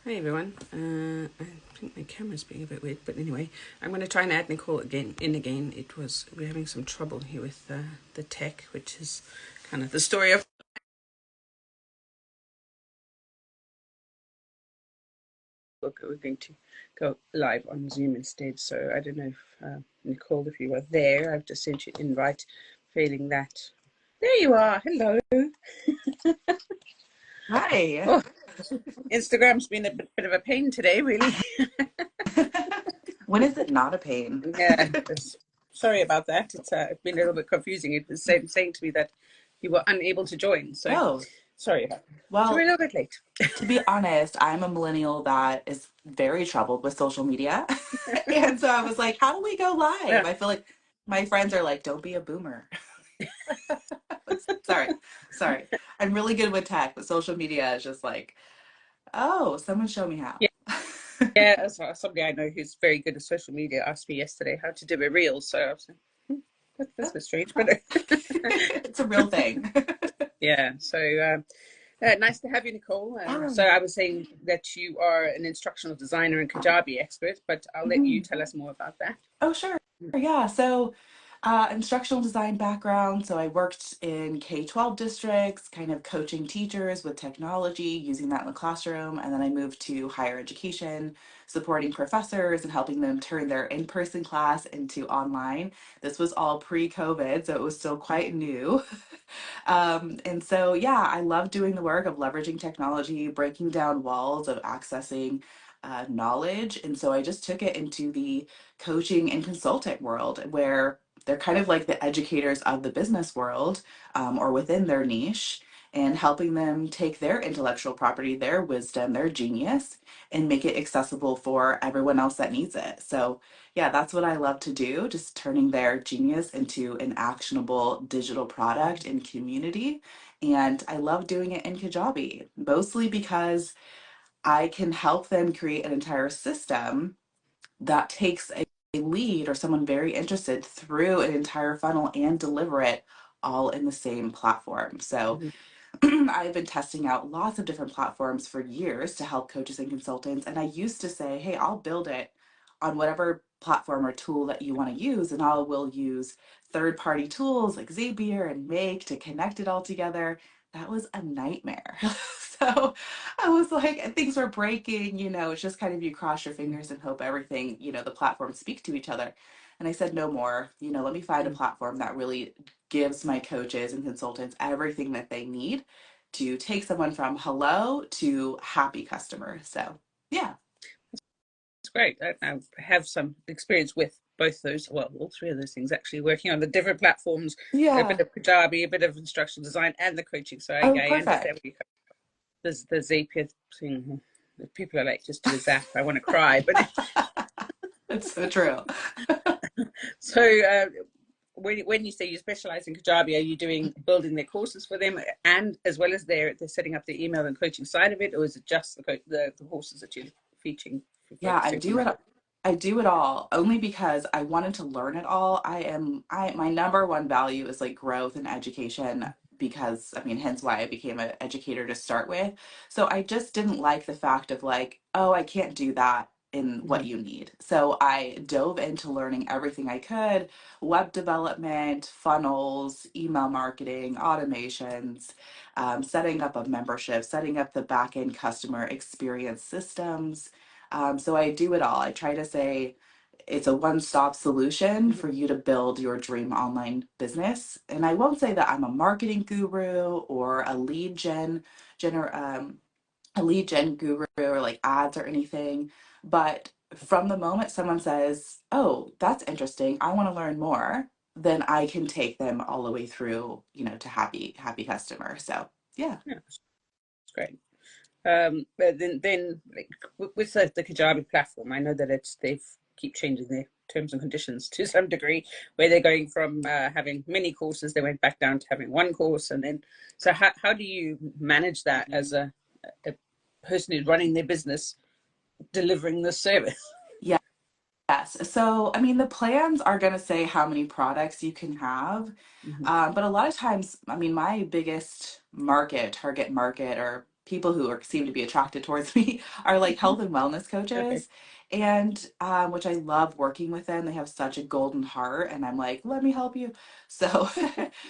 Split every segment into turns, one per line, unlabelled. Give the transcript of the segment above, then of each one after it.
Hi everyone. I think my camera's being a bit weird, but anyway, I'm going to try and add Nicole again. We're having some trouble here with the tech, which is kind of the story of. We're going to go live on Zoom instead. So I don't know if Nicole, if you were there, I've just sent you an invite. Failing that, there you are. Hello.
Hi.
Oh, Instagram's been a bit of a pain today, really.
When is it not a pain?
Yeah, sorry about that. It's been a little bit confusing. It was saying to me that you were unable to join. So
Oh,
sorry about that. So we're a
well,
little bit late.
to be honest, I'm a millennial that is very troubled with social media. And so I was like, how do we go live?
Yeah,
I feel like my friends are like, don't be a boomer. Sorry, sorry. I'm really good with tech, but social media is just like, oh, someone show me how.
yeah, yeah. As somebody I know who's very good at social media asked me yesterday how to do a reel. So I was like, that's a bit strange, but
It's a real thing.
yeah. So nice to have you, Nicole. So
Oh,
I was saying that you are an instructional designer and Kajabi expert, but I'll let you
mhm.
tell us more about that.
Oh, sure. Yeah. So, instructional design background. So, I worked in K-12 districts, kind of coaching teachers with technology, using that in the classroom. And then I moved to higher education, supporting professors and helping them turn their in-person class into online. This was all pre-COVID, so it was still quite new. And so, yeah, I love doing the work of leveraging technology, breaking down walls of accessing knowledge. And so I just took it into the coaching and consulting world where they're kind of like the educators of the business world, or within their niche, and helping them take their intellectual property, their wisdom, their genius, and make it accessible for everyone else that needs it. So, yeah, that's what I love to do, just turning their genius into an actionable digital product and community. And I love doing it in Kajabi, mostly because I can help them create an entire system that takes a lead or someone very interested through an entire funnel and deliver it all in the same platform. So
Mhm.
I've been testing out lots of different platforms for years to help coaches and consultants. And I used to say, hey, I'll build it on whatever platform or tool that you want to use. And I will use third party tools like Zapier and Make to connect it all together. That was a nightmare. So I was like, and things were breaking, it's just kind of you cross your fingers and hope everything, the platforms speak to each other. And I said, no more, let me find a platform that really gives my coaches and consultants everything that they need to take someone from hello to happy customer. So, yeah.
It's great. I have some experience with both those, well, all three of those things actually, working on the different platforms, a bit
Yeah.
of Kajabi, a bit of instructional design, and the coaching. So
Oh,
I understand
perfect.
where you come. There's the Zapier thing. People are like, just do a zap. I want to cry. But
It's so true.
so when you say you specialize in Kajabi, are you doing building their courses for them, and as well as they're setting up the email and coaching side of it, or is it just the courses that you're featuring,
Yeah, I
focusing on
do
that?
it. I do it all only because I wanted to learn it all. My number one value is like growth and education because I mean, hence why I became an educator to start with. So I just didn't like the fact of like, oh, I can't do that in what
Mhm.
you need. So I dove into learning everything I could, web development, funnels, email marketing, automations, setting up a membership, setting up the back end customer experience systems. So I do it all. I try to say it's a one-stop solution for you to build your dream online business. And I won't say that I'm a marketing guru or gener a lead gen guru or like ads or anything. But from the moment someone says, "Oh, that's interesting. I want to learn more," then I can take them all the way through, to happy customer. So yeah.
Yeah, that's great. But then like, with the Kajabi platform, I know that they've keep changing their terms and conditions to some degree, where they're going from having many courses, they went back down to having one course, and then so how do you manage that as a person who's running their business, delivering the service?
Yes. So, I mean, the plans are going to say how many products you can have.
Mm-hmm.
But a lot of times, I mean, my biggest target market, or people who seem to be attracted towards me are like health and wellness
Okay.
coaches, and which I love working with them. They have such a golden heart, and I'm like, let me help you. So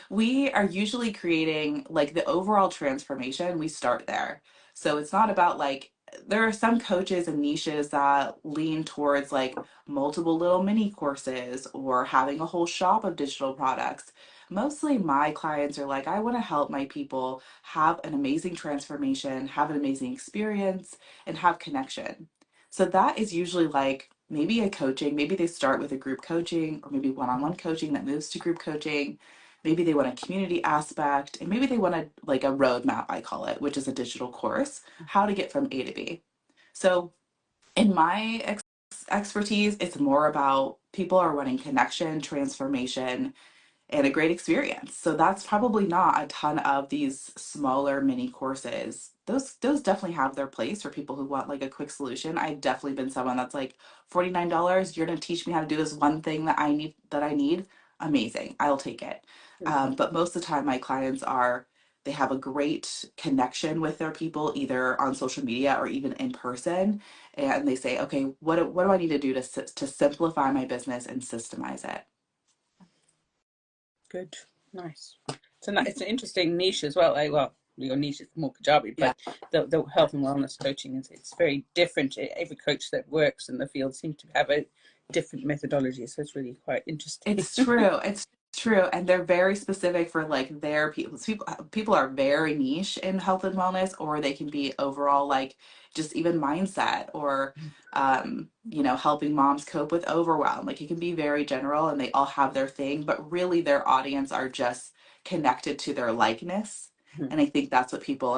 we are usually creating like the overall transformation. We start there. So it's not about like, there are some coaches and niches that lean towards like multiple little mini courses or having a whole shop of digital products. Mostly my clients are like, I want to help my people have an amazing transformation, have an amazing experience, and have connection. So that is usually like maybe a coaching, maybe they start with a group coaching or maybe one on one coaching that moves to group coaching. Maybe they want a community aspect, and maybe they want a like a roadmap, I call it, which is a digital course, how to get from A to B. So in my expertise, it's more about people are wanting connection, transformation, and a great experience. So that's probably not a ton of these smaller mini courses. Those definitely have their place for people who want like a quick solution. I've definitely been someone that's like $49, you're going to teach me how to do this one thing that I need. Amazing. I'll take it. But most of the time my clients are they have a great connection with their people either on social media or even in person, and they say, okay, what do I need to do to simplify my business and systemize it?
Good. Nice. It's an interesting niche as well. Well, your niche is more Kajabi,
Yeah.
but the health and wellness coaching is it's very different. Every coach that works in the field seems to have a different methodology, so it's really quite interesting.
It's true. It's true. And they're very specific for like their people. People are very niche in health and wellness, or they can be overall like just even mindset or helping moms cope with overwhelm. Like it can be very general and they all have their thing, but really their audience are just connected to their likeness. And I think that's what people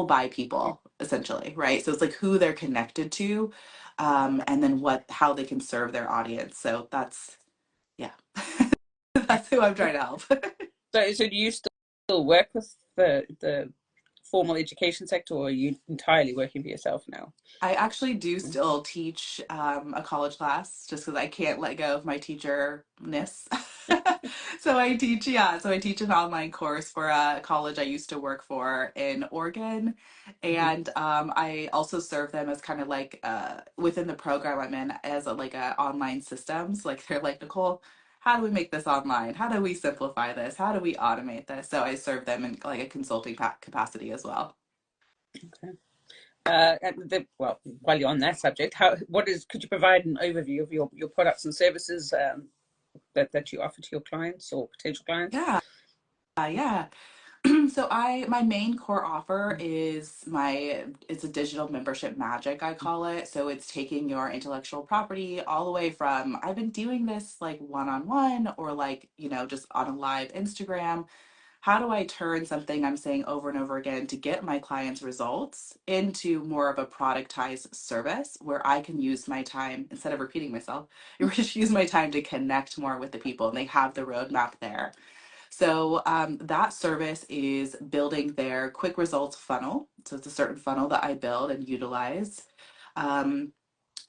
buy people essentially, right? So it's like who they're connected to, and then how they can serve their audience. So that's, yeah, that's who I'm trying to help.
So do you still work with the formal education sector, or are you entirely working for yourself now?
I actually do still teach a college class just because I can't let go of my teacher-ness. So I teach, yeah, so I teach an online course for a college I used to work for in Oregon. And I also serve them as kind of like within the program I'm in as like a online systems. Like they're like, Nicole, how do we make this online? How do we simplify this? How do we automate this? So I serve them in like a consulting capacity as well.
Okay. Well, while you're on that subject, could you provide an overview of your products and services that you offer to your clients or potential clients?
Yeah, yeah. So my main core offer is it's a digital membership magic, I call it. So it's taking your intellectual property all the way from I've been doing this like one-on-one or like, just on a live Instagram. How do I turn something I'm saying over and over again to get my clients results into more of a productized service where I can use my time instead of repeating myself, just use my time to connect more with the people and they have the roadmap there. So that service is building their quick results funnel. So it's a certain funnel that I build and utilize. Um,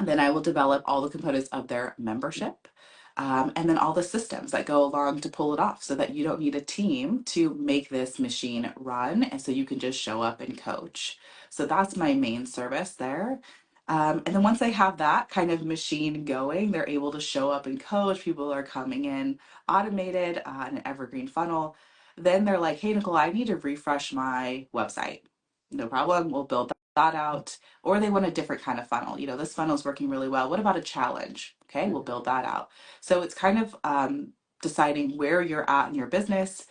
then I will develop all the components of their membership. And then all the systems that go along to pull it off so that you don't need a team to make this machine run. And so you can just show up and coach. So that's my main service there. And then once they have that kind of machine going, they're able to show up and coach. People are coming in automated in an evergreen funnel. Then they're like, hey, Nicole, I need to refresh my website. No problem. We'll build that out. Or they want a different kind of funnel. This funnel is working really well. What about a challenge? Okay, we'll build that out. So it's kind of deciding where you're at in your business.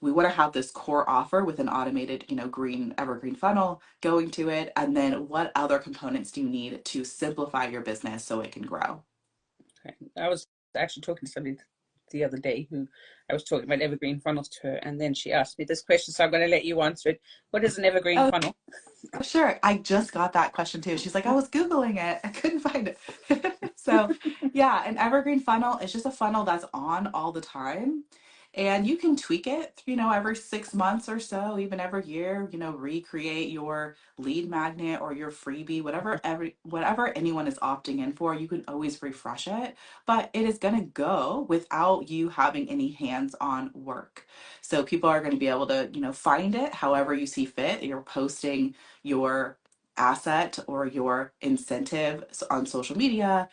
We want to have this core offer with an automated, green evergreen funnel going to it. And then what other components do you need to simplify your business so it can grow?
Okay. I was actually talking to somebody the other day who I was talking about evergreen funnels to her, and then she asked me this question, so I'm going to let you answer it. What is an evergreen
Oh,
funnel?
sure. I just got that question too. She's like, I was Googling it. I couldn't find it. So, yeah, an evergreen funnel is just a funnel that's on all the time. And you can tweak it, every 6 months or so, even every year, recreate your lead magnet or your freebie, whatever anyone is opting in for, you can always refresh it, but it is going to go without you having any hands-on work. So people are going to be able to, find it however you see fit. You're posting your asset or your incentive on social media.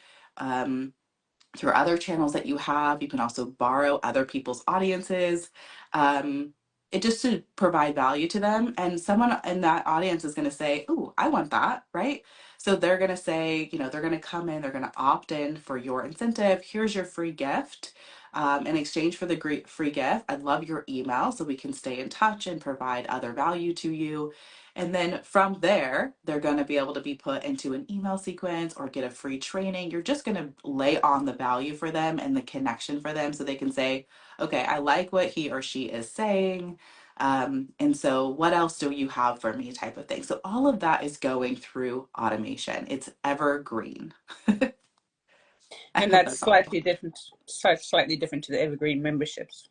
Through other channels that you have. You can also borrow other people's audiences. It just to provide value to them. And someone in that audience is going to say, "Ooh, I want that," right? So they're going to say, they're going to come in, they're going to opt in for your incentive. Here's your free gift. In exchange for the great free gift, I'd love your email so we can stay in touch and provide other value to you. And then from there, they're going to be able to be put into an email sequence or get a free training. You're just going to lay on the value for them and the connection for them so they can say, okay, I like what he or she is saying. And so what else do you have for me type of thing. So all of that is going through automation. It's evergreen. I
And
hope
that's
that's helpful.
slightly different to the evergreen memberships.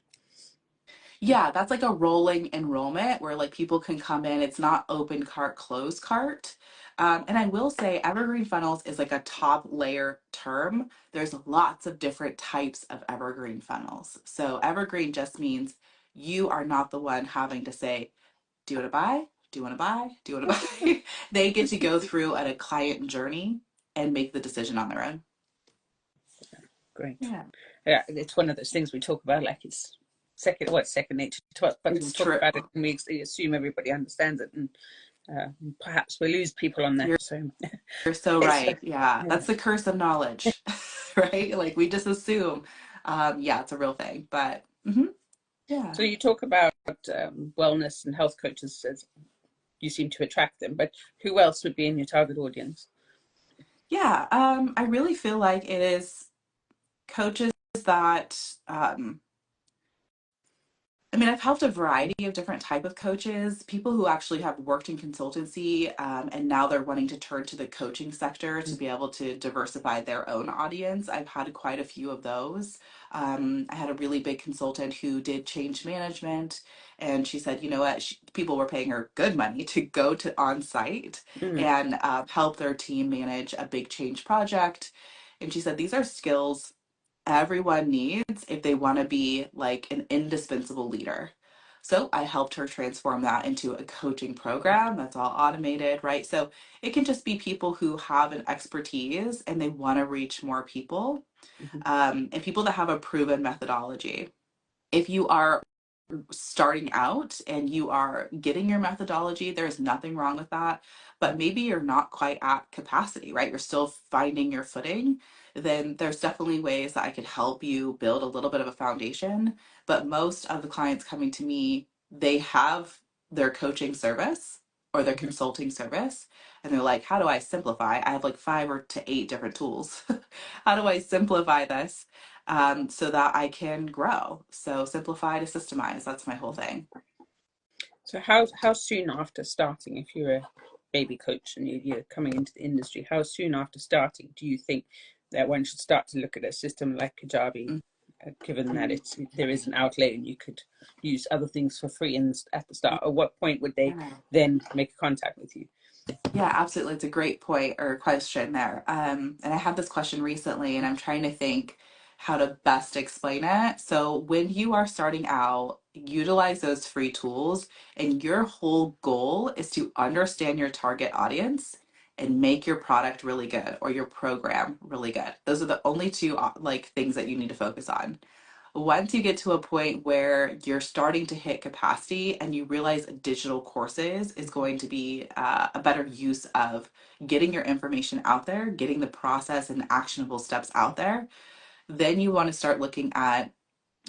Yeah, that's like a rolling enrollment where like people can come in. It's not open cart, closed cart. And I will say evergreen funnels is like a top layer term. There's lots of different types of evergreen funnels. So evergreen just means you are not the one having to say, do you want to buy? Do you want to buy? Do you want to buy? They get to go through at a client journey and make the decision on their own.
Great.
Yeah,
Yeah, it's one of those things we talk about like it's second nature to us, but we
it's
talk
true.
about it and we assume everybody understands it, and perhaps we lose people on that.
You're
So
You're so
it's
right. Yeah,
yeah.
that's the curse of knowledge, right? Like we just assume, yeah, it's a real thing. But yeah,
So you talk about wellness and health coaches as you seem to attract them, but who else would be in your target audience?
yeah. I really feel like it is coaches that I've helped a variety of different type of coaches, people who actually have worked in consultancy, and now they're wanting to turn to the coaching sector to be able to diversify their own audience. I've had quite a few of those. I had a really big consultant who did change management, and she said, you know what, people were paying her good money to go to on site
Mm,
and help their team manage a big change project. And she said, these are skills everyone needs if they want to be like an indispensable leader. So I helped her transform that into a coaching program that's all automated, right? So it can just be people who have an expertise and they want to reach more people,
mhm,
and people that have a proven methodology. If you are starting out and you are getting your methodology, there's nothing wrong with that. But maybe you're not quite at capacity, right? You're still finding your footing. Then there's definitely ways that I could help you build a little bit of a foundation. But most of the clients coming to me, they have their coaching service or their
mhm.
consulting service. And they're like, how do I simplify? I have like 5 or 8 different tools. How do I simplify this? So that I can grow. So simplify to systemize. That's my whole thing.
So how soon after starting, if you're a baby coach and you're coming into the industry, how soon after starting do you think that one should start to look at a system like Kajabi, given that
Mhm.
there is an outlay and you could use other things for free at the start? Or what point would they
Yeah.
then make contact with you?
Yeah, absolutely. It's a great point or question there. And I had this question recently, and I'm trying to think how to best explain it. So, when you are starting out, utilize those free tools, and your whole goal is to understand your target audience and make your product really good or your program really good. Those are the only two like things that you need to focus on. Once you get to a point where you're starting to hit capacity and you realize digital courses is going to be a better use of getting your information out there, getting the process and actionable steps out there, then you want to start looking at,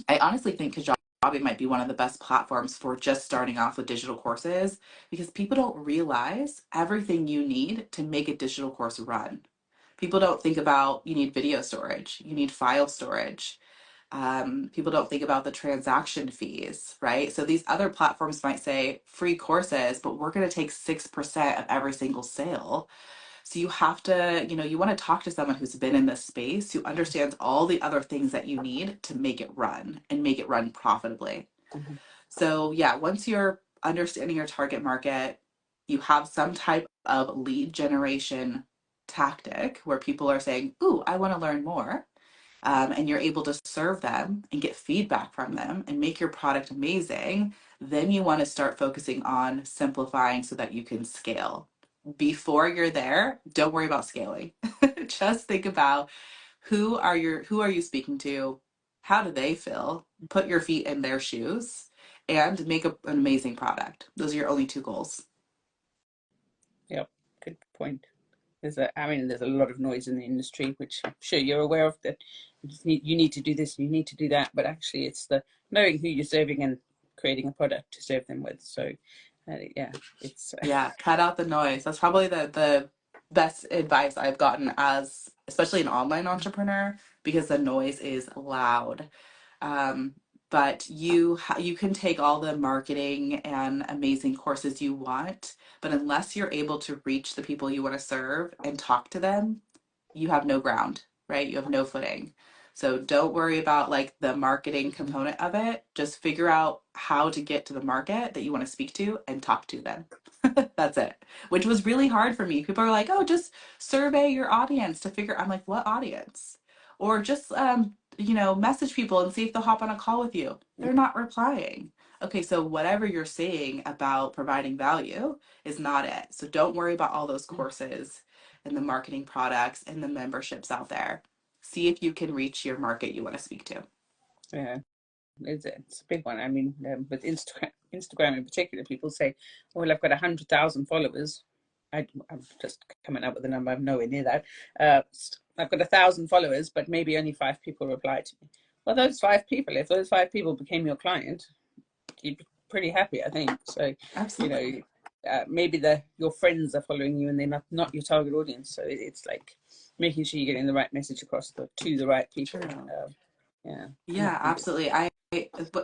I honestly think Kajabi might be one of the best platforms for just starting off with digital courses because people don't realize everything you need to make a digital course run. People don't think about you need video storage, you need file storage, people don't think about the transaction fees, right? So these other platforms might say free courses, but we're going to take 6% of every single sale. So you have to, you want to talk to someone who's been in this space, who understands all the other things that you need to make it run and make it run profitably.
Mhm.
So yeah, once you're understanding your target market, you have some type of lead generation tactic where people are saying, "Ooh, I want to learn more." And you're able to serve them and get feedback from them and make your product amazing, then you want to start focusing on simplifying so that you can scale. Before you're there, don't worry about scaling. Just think about who are you speaking to? How do they feel? Put your feet in their shoes and make an amazing product. Those are your only two goals.
Yep, good point. I mean, there's a lot of noise in the industry, which I'm sure you're aware of. That you need to do this, you need to do that, but actually, it's the knowing who you're serving and creating a product to serve them with. So, yeah, it's
Yeah, cut out the noise. That's probably the best advice I've gotten as especially an online entrepreneur because the noise is loud. Um, but you can take all the marketing and amazing courses you want, but unless you're able to reach the people you want to serve and talk to them, you have no ground, right? You have no footing. So don't worry about like the marketing component of it. Just figure out how to get to the market that you want to speak to and talk to them. That's it. Which was really hard for me. People are like, "Oh, just survey your audience to figure." I'm like, "What audience?" Or just message people and see if they'll hop on a call with you. They're not replying. Okay, so whatever you're saying about providing value is not it. So don't worry about all those courses and the marketing products and the memberships out there. See if you can reach your market you want to speak to.
yeah, it's a big one. I mean, with Instagram in particular, people say, "Oh, well, I've got 100,000 followers." I'm just coming up with a number. I'm nowhere near that. I've got 1,000 followers, but maybe only 5 people reply to me. Well, those 5 people, if those 5 people became your client, you'd be pretty happy, I think. So, you know,
Absolutely.
maybe your friends are following you and they're not your target audience. So it's like making sure you're getting the right message across to the right people.
True.
Yeah,
Yeah, absolutely.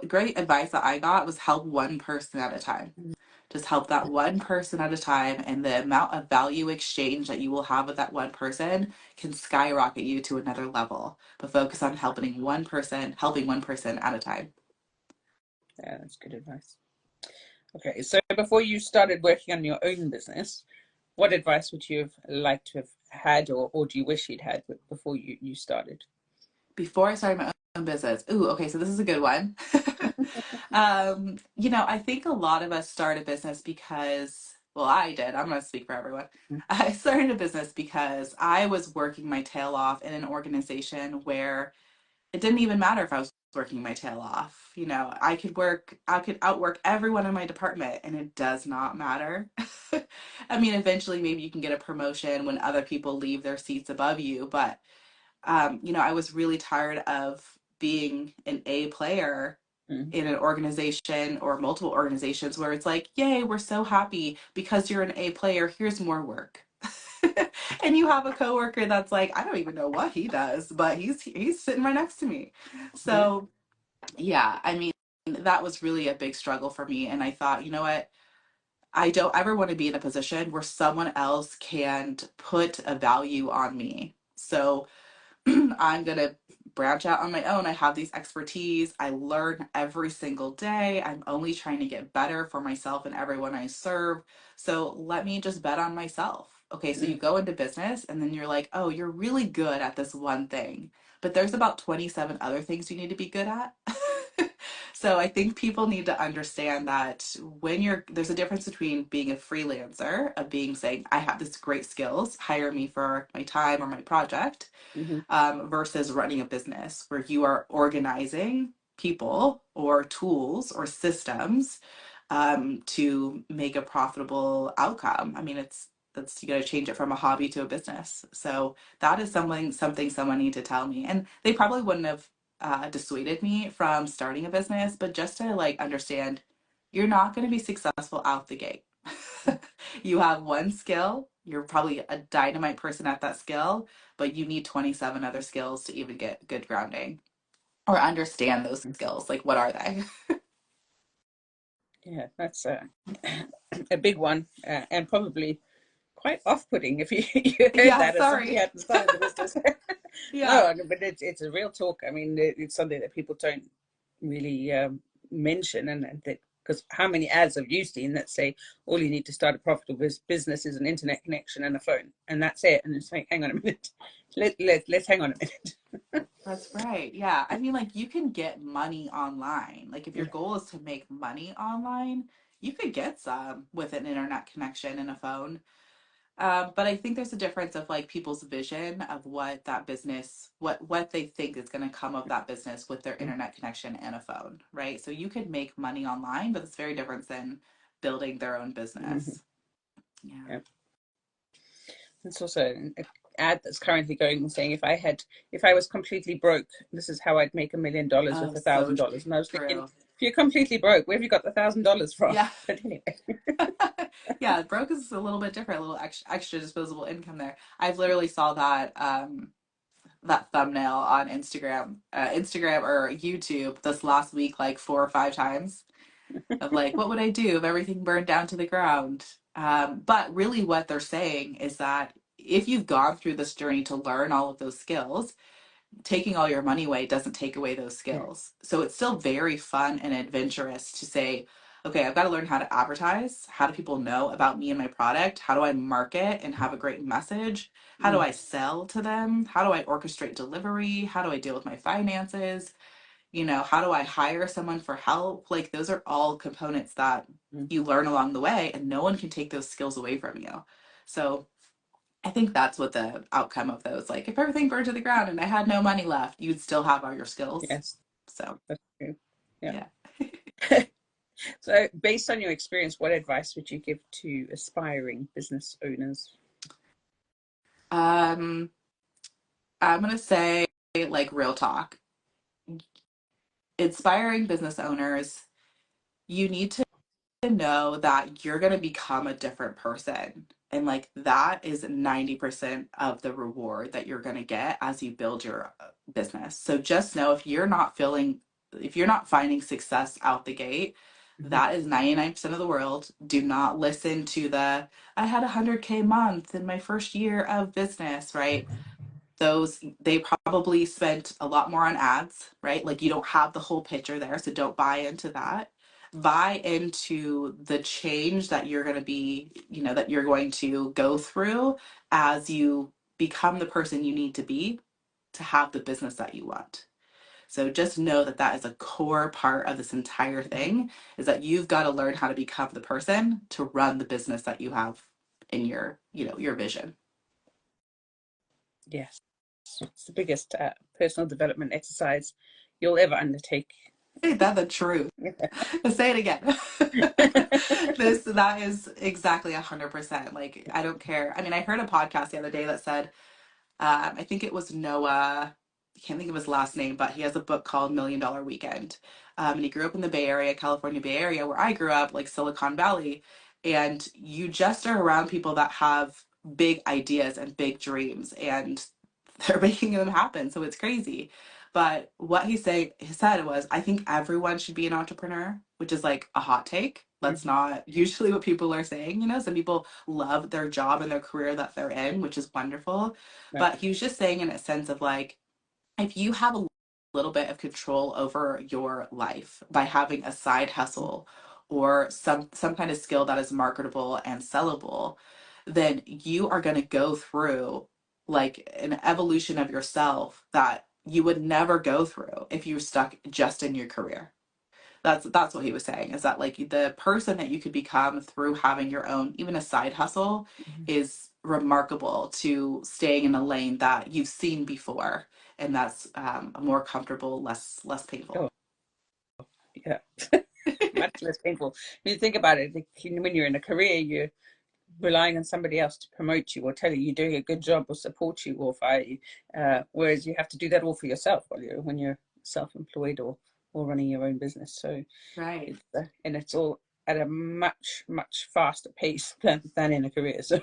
Great advice that I got was help one person at a time. Just help that one person at a time, and the amount of value exchange that you will have with that one person can skyrocket you to another level. But focus on helping one person at a time.
yeah, that's good advice. Okay, so before you started working on your own business, what advice would you have liked to have had, or do you wish you'd had before you started?
Before I started my own business, ooh, okay, so this is a good one. I think a lot of us start a business because, well, I did. I'm going to speak for everyone. I started a business because I was working my tail off in an organization where it didn't even matter if I was working my tail off. I could outwork everyone in my department and it does not matter. I mean, eventually maybe you can get a promotion when other people leave their seats above you, but I was really tired of being an A player
Mm-hmm.
in an organization or multiple organizations where it's like, yay, we're so happy because you're an A player, here's more work. And you have a coworker that's like, I don't even know what he does, but he's sitting right next to me.
Yeah.
So yeah, I mean, that was really a big struggle for me. And I thought, you know what? I don't ever want to be in a position where someone else can put a value on me. So I'm going to branch out on my own. I have these expertise. I learn every single day. I'm only trying to get better for myself and everyone I serve. So let me just bet on myself. Okay, so you go into business and then you're like, oh, you're really good at this one thing, but there's about 27 other things you need to be good at. So I think people need to understand that there's a difference between being a freelancer, of being saying, I have this great skills, hire me for my time or my project,
Mm-hmm.
versus running a business where you are organizing people or tools or systems to make a profitable outcome. I mean, that's you got to change it from a hobby to a business. So that is something someone need to tell me, and they probably wouldn't have dissuaded me from starting a business, but just to like understand, you're not going to be successful out the gate. You have one skill. You're probably a dynamite person at that skill, but you need 27 other skills to even get good grounding or understand those skills. Like, what are they?
Yeah, that's a big one, and probably quite off-putting if you, you heard
Yeah,
that as somebody who
sorry.
hadn't started the business.
Yeah.
No, but it's a real talk. I mean, it's something that people don't really mention, and that because how many ads have you seen that say all you need to start a profitable business is an internet connection and a phone, and that's it? And it's like, hang on a minute, let's hang on a minute.
That's right. Yeah. I mean, like you can get money online. Like if your
Yeah.
goal is to make money online, you could get some with an internet connection and a phone. But I think there's a difference of like people's vision of what that business, what they think is going to come of that business with their internet connection and a phone, right? So you could make money online, but it's very different than building their own
Mm-hmm.
business. Yeah.
Yeah. It's also an ad that's currently going and saying if I was completely broke, this is how I'd make $1 million
Oh,
with
so
$1,000. And I was thinking,
true.
if you're completely broke, where have you got the $1,000 from?
Yeah.
But anyway,
Yeah, broke is a little bit different, a little extra disposable income there. I've literally saw that that thumbnail on Instagram or YouTube this last week like 4 or 5 times of like, what would I do if everything burned down to the ground? But really, what they're saying is that if you've gone through this journey to learn all of those skills, taking all your money away doesn't take away those
yeah.
skills. So it's still very fun and adventurous to say, okay, I've got to learn how to advertise. How do people know about me and my product? How do I market and have a great message? How do
Mm,
I sell to them? How do I orchestrate delivery? How do I deal with my finances? How do I hire someone for help? Like those are all components that
mm,
you learn along the way, and no one can take those skills away from you. So I think that's what the outcome of those, like if everything burned to the ground and I had no money left, you'd still have all your skills.
yes,
So
that's true. Yeah.
yeah.
So, based on your experience, what advice would you give to aspiring business owners?
Um, I'm gonna say like real talk. Inspiring business owners, you need to know that you're going to become a different person. And like that is 90% of the reward that you're going to get as you build your business. So just know if you're not finding success out the gate,
Mm-hmm.
that is 99% of the world. Do not listen to I had 100K month in my first year of business, right? Those they probably spent a lot more on ads, right? Like you don't have the whole picture there, so don't buy into that. Buy into the change that you're going to be, that you're going to go through as you become the person you need to be to have the business that you want. So just know that that is a core part of this entire thing, is that you've got to learn how to become the person to run the business that you have in your vision.
Yes, it's the biggest personal development exercise you'll ever undertake.
Ain't that the truth? Say it again. That is exactly 100%. Like, I don't care. I mean, I heard a podcast the other day that said, I think it was Noah. I can't think of his last name, but he has a book called $1 Million Weekend. And he grew up in the Bay Area, California Bay Area, where I grew up, like Silicon Valley. And you just are around people that have big ideas and big dreams, and they're making them happen. So it's crazy. But what he said was, I think everyone should be an entrepreneur, which is like a hot take. That's
Mhm.
not usually what people are saying. Some people love their job and their career that they're in, which is wonderful.
Right.
But he was just saying in a sense of like, if you have a little bit of control over your life by having a side hustle or some kind of skill that is marketable and sellable, then you are going to go through like an evolution of yourself that you would never go through if you were stuck just in your career. That's what he was saying, is that like the person that you could become through having your own, even a side hustle,
Mhm.
is remarkable to staying in a lane that you've seen before, and that's more comfortable, less painful.
Oh, yeah. Much less painful. When you think about it, when you're in a career, you're relying on somebody else to promote you or tell you you're doing a good job or support you or fire you. Whereas you have to do that all for yourself when you're self-employed or running your own business. So
Right.
and it's all at a much faster pace than in a career. So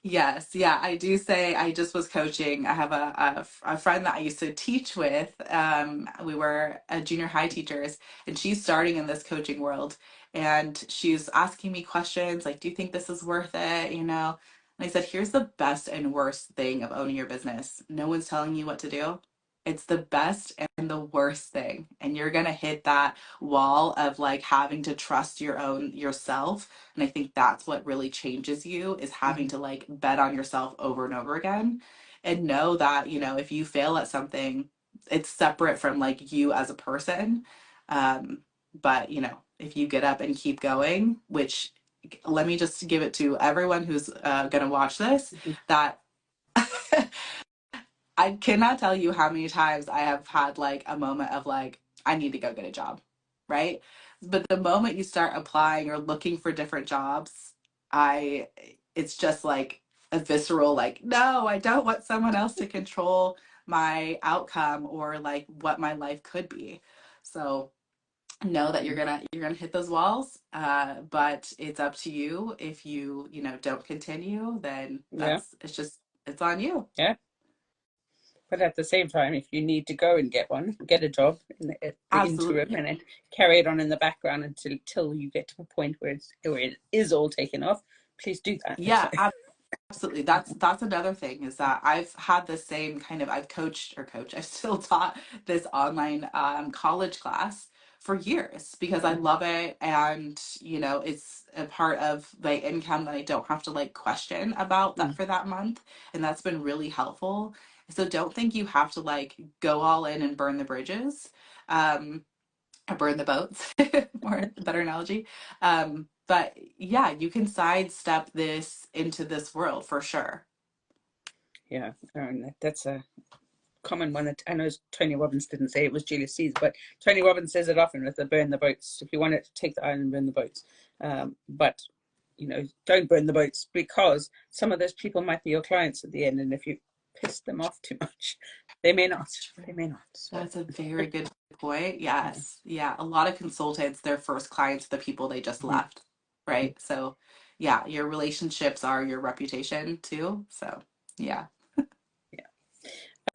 Yes, yeah, I do say I just was coaching. I have a friend that I used to teach with. We were junior high teachers, and she's starting in this coaching world. And she's asking me questions like, "Do you think this is worth it?" And I said, here's the best and worst thing of owning your business. No one's telling you what to do. It's the best and the worst thing. And you're going to hit that wall of like having to trust your own yourself. And I think that's what really changes you is having
Mhm.
to like bet on yourself over and over again and know that, you know, if you fail at something, it's separate from like you as a person. Um, but, you know, if you get up and keep going, which let me just give it to everyone who's going to watch this
Mhm.
that I cannot tell you how many times I have had like a moment of like, I need to go get a job, right? But the moment you start applying or looking for different jobs, I, it's just like a visceral, like, no, I don't want someone else to control my outcome or like what my life could be. So know that you're gonna hit those walls, but it's up to you. If you know don't continue, then
Yeah,
that's it's on you.
yeah. But at the same time, if you need to go and get a job in the interim,
Absolutely.
and then carry it on in the background until you get to a point where it is all taken off, please do that. So,
Yeah, absolutely. That's another thing is that I've had the same kind of I've coached, I've still taught this online college class for years because I love it, and you know it's a part of my income that I don't have to like question about that
mm,
for that month, and that's been really helpful. So don't think you have to like go all in and burn the bridges. Um, or burn the boats, more better analogy. But yeah, you can sidestep this into this world for sure.
yeah, and that's a common one that I know Tony Robbins didn't say it was Julius Caesar, but Tony Robbins says it often with the burn the boats. If you want it, take the island, burn the boats. But don't burn the boats because some of those people might be your clients at the end, and if you piss them off too much, they may not. They may not. So
That's a very good point.
yeah.
Yes. Yeah. A lot of consultants, their first clients are the people they just
Mhm.
left. Right. So, yeah, your relationships are your reputation too. So, yeah.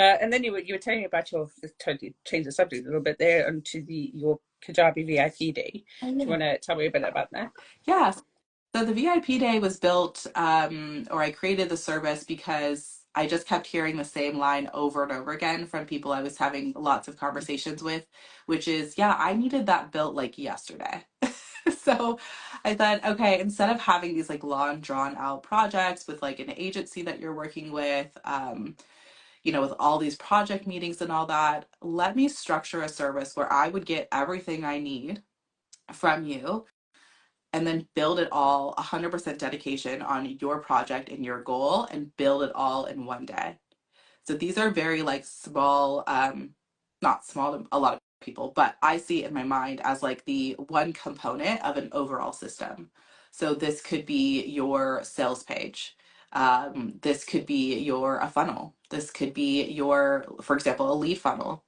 Yeah. And then you were telling me about your totally change the subject a little bit there onto your Kajabi VIP day.
Oh,
Do you
yeah.
want to tell me a bit about that?
Yeah. So the VIP day was built, or I created the service because I just kept hearing the same line over and over again from people I was having lots of conversations with, which is, yeah, I needed that built like yesterday. So I thought, okay, instead of having these like long drawn out projects with like an agency that you're working with, you know, with all these project meetings and all that, let me structure a service where I would get everything I need from you and then build it all 100% dedication on your project and your goal and build it all in one day. So these are very like small, not small to a lot of people, but I see it in my mind as like the one component of an overall system. So this could be your sales page. This could be your a funnel. This could be your, for example, a lead funnel.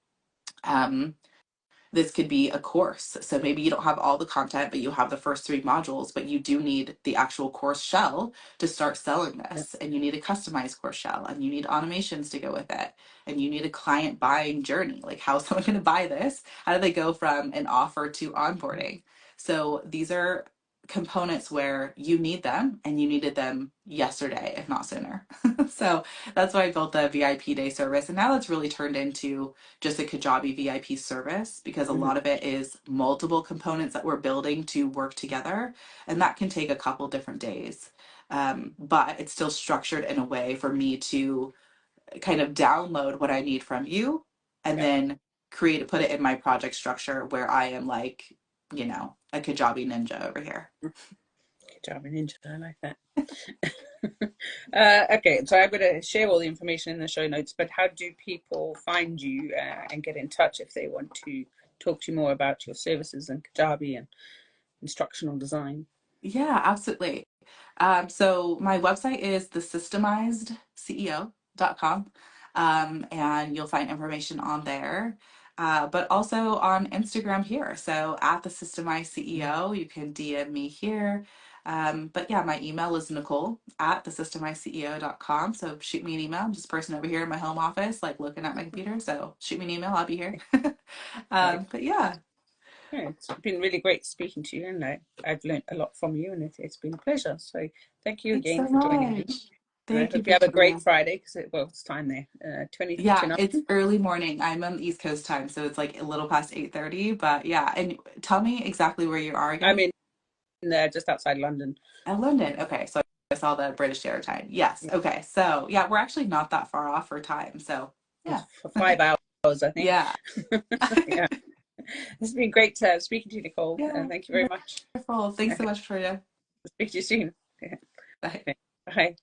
Um, this could be a course. So maybe you don't have all the content, but you have the first three modules, but you do need the actual course shell to start selling
Yeah.
this. And you need a customized course shell and you need automations to go with it. And you need a client buying journey. Like, how is someone going to buy this? How do they go from an offer to onboarding? So these are components where you need them and you needed them yesterday, if not sooner. So that's why I built the VIP day service. And now it's really turned into just a Kajabi VIP service because a
Mhm.
lot of it is multiple components that we're building to work together. And that can take a couple different days. But it's still structured in a way for me to kind of download what I need from you and
Yeah.
then put it in my project structure where I am like, you know, a Kajabi ninja over here.
Kajabi Ninja. I like that. Okay, so I'm going to share all the information in the show notes, but how do people find you and get in touch if they want to talk to you more about your services and Kajabi and instructional design?
Yeah, absolutely. So my website is thesystemizedceo.com, and you'll find information on there. But also on Instagram here. So at the Systemized CEO, you can DM me here. But yeah, my email is Nicole at thesystemizedceo.com. So shoot me an email. I'm just a person over here in my home office, like looking at my computer. So shoot me an email. I'll be here.
Right.
But yeah,
Yeah, it's been really great speaking to you, and I've learned a lot from you, and it's been a pleasure. So thank you
thanks
again
so
for joining me.
much.
And I
Thank you,
hope you have a great
Victoria.
Friday because well, it's time there, 20 to
Yeah,
9.
it's early morning. I'm on East Coast time, so it's like a little past 8:30. But yeah, and tell me exactly where you are
I'm
again.
in just outside London.
At London. Okay, so I saw the British Standard Time. Yes.
Yeah,
Okay, so yeah, we're actually not that far off for time. So yeah,
for 5 hours, I think.
yeah,
Yeah, it's been great speaking to you, Nicole.
yeah.
Thank you very much.
Wonderful. Thanks so much, Victoria.
Speak to you soon. Yeah.
Bye.
Okay. Bye.